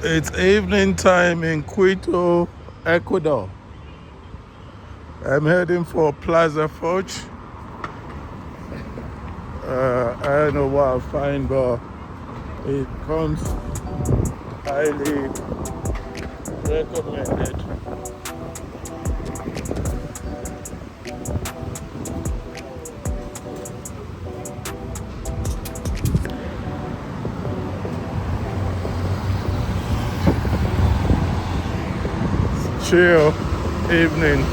It's evening time in Quito, Ecuador. I'm heading for Plaza Foch. I don't know what I'll find, but it comes highly recommended. Chill evening.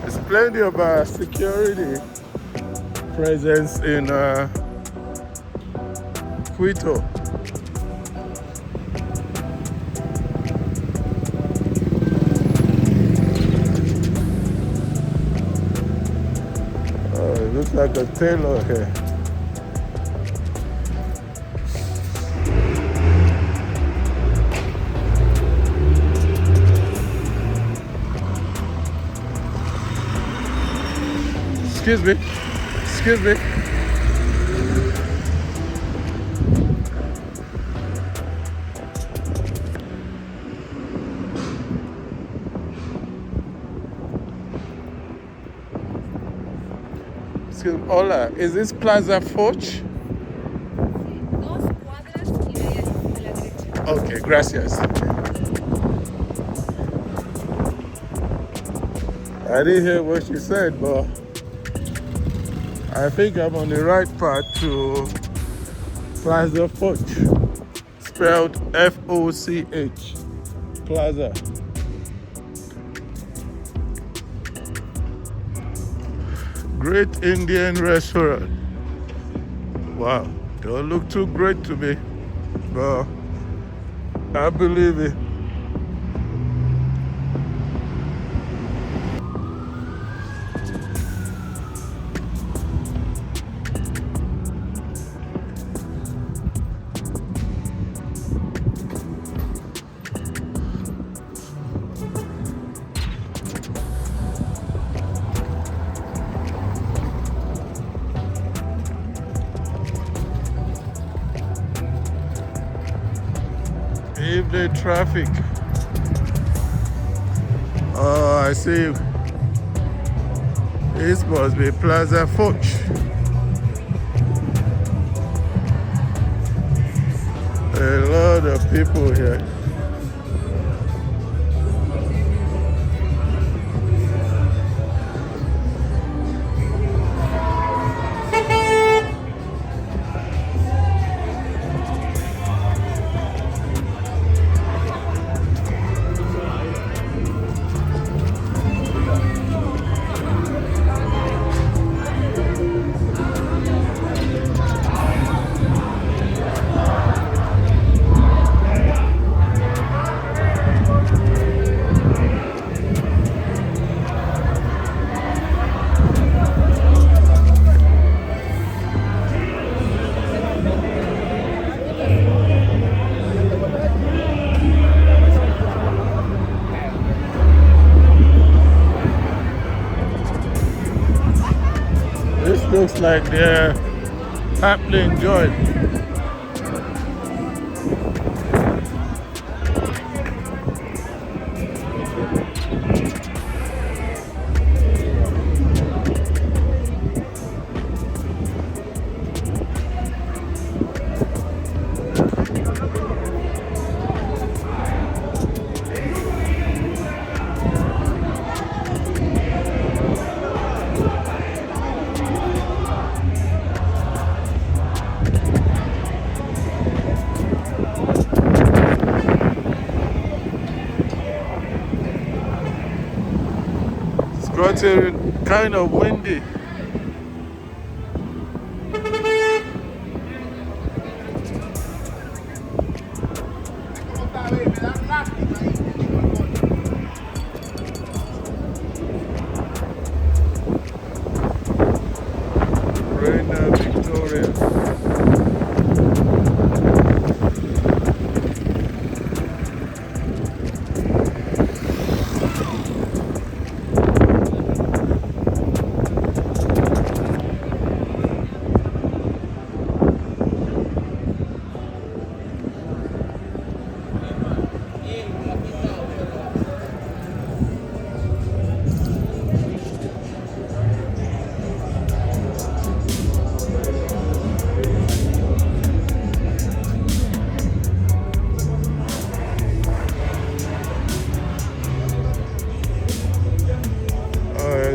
There's plenty of security presence in Quito. Oh, it looks like a tailor here. Excuse me. Excuse me. Excuse me. Hola, is this Plaza Foch? Dos cuadras y de a la derecha. Okay, gracias. I didn't hear what she said, but I think I'm on the right path to Plaza Foch, spelled F-O-C-H, Plaza. Great Indian restaurant. Wow, don't look too great to me, but I believe it. Evening traffic. Oh, I see. This must be Plaza Foch. A lot of people here. This looks like they're happening joint. It's gotten kind of windy. Reina Victoria.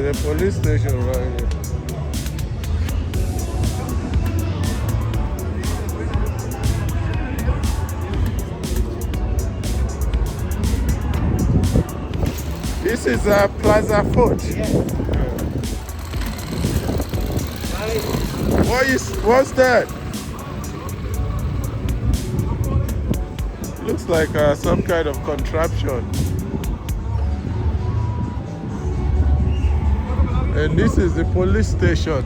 a police station right here. This is Plaza Foch. What's that? Looks like some kind of contraption. And this is the police station.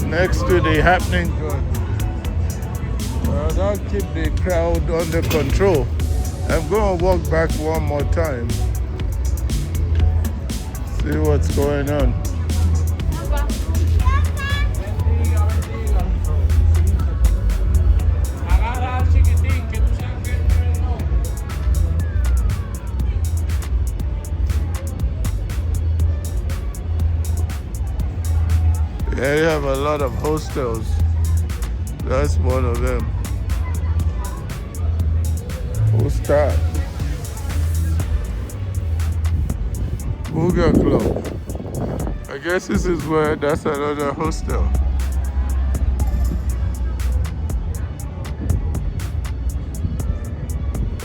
Next to the happening gun. That'll keep the crowd under control. I'm going to walk back one more time. See what's going on. Yeah, you have a lot of hostels. That's one of them. Hostel. Booger Club. I guess this is where that's another hostel.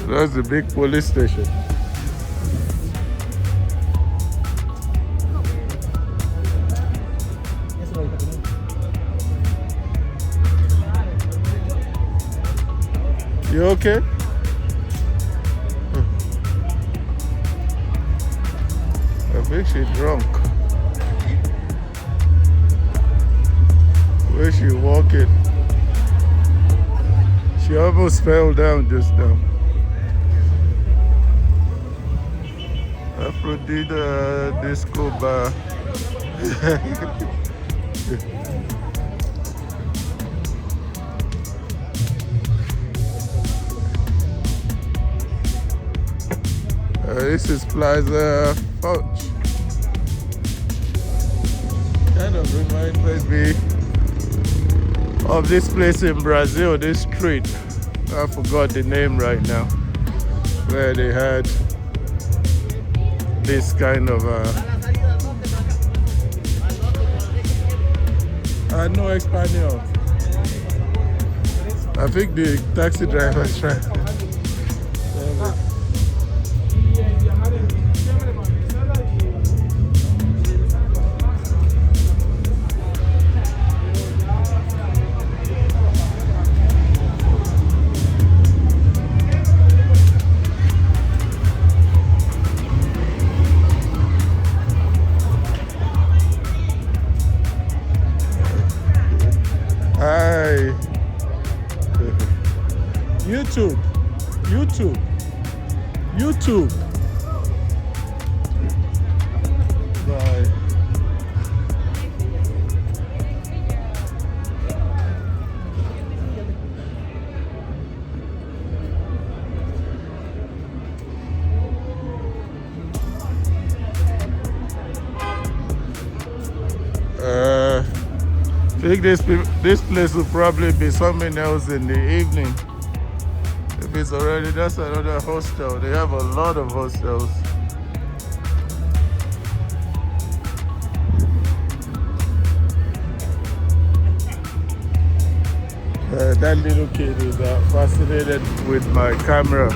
That's the big police station. You okay? I think she's drunk. Where's she walking? She almost fell down just now. Afrodita disco bar. This is Plaza Foch. Kind of reminds me of this place in Brazil, this street. I forgot the name right now. Where they had this kind of no Espanol. I think the taxi driver's trying. Hi. YouTube. Bye. I think this place will probably be something else in the evening. If it's already, that's another hostel. They have a lot of hostels. That little kid is fascinated with my camera.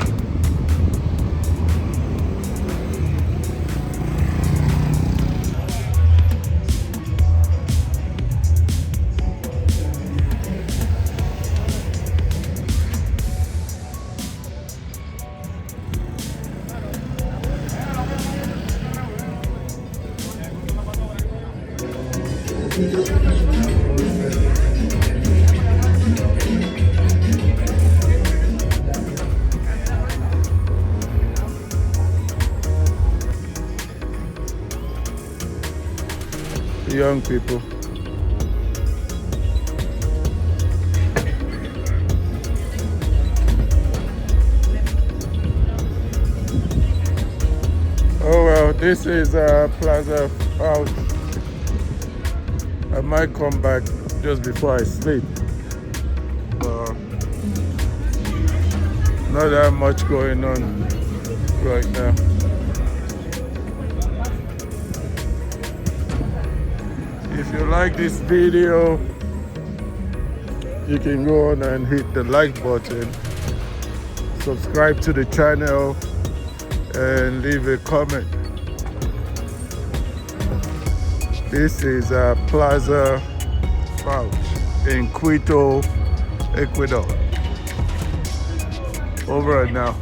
Young people. Oh well, this is Plaza Foch. I might come back just before I sleep. Not that much going on. right now. If you like this video, you can go on and hit the like button, subscribe to the channel, and leave a comment. This is Plaza Foch in Quito, Ecuador. Over and now.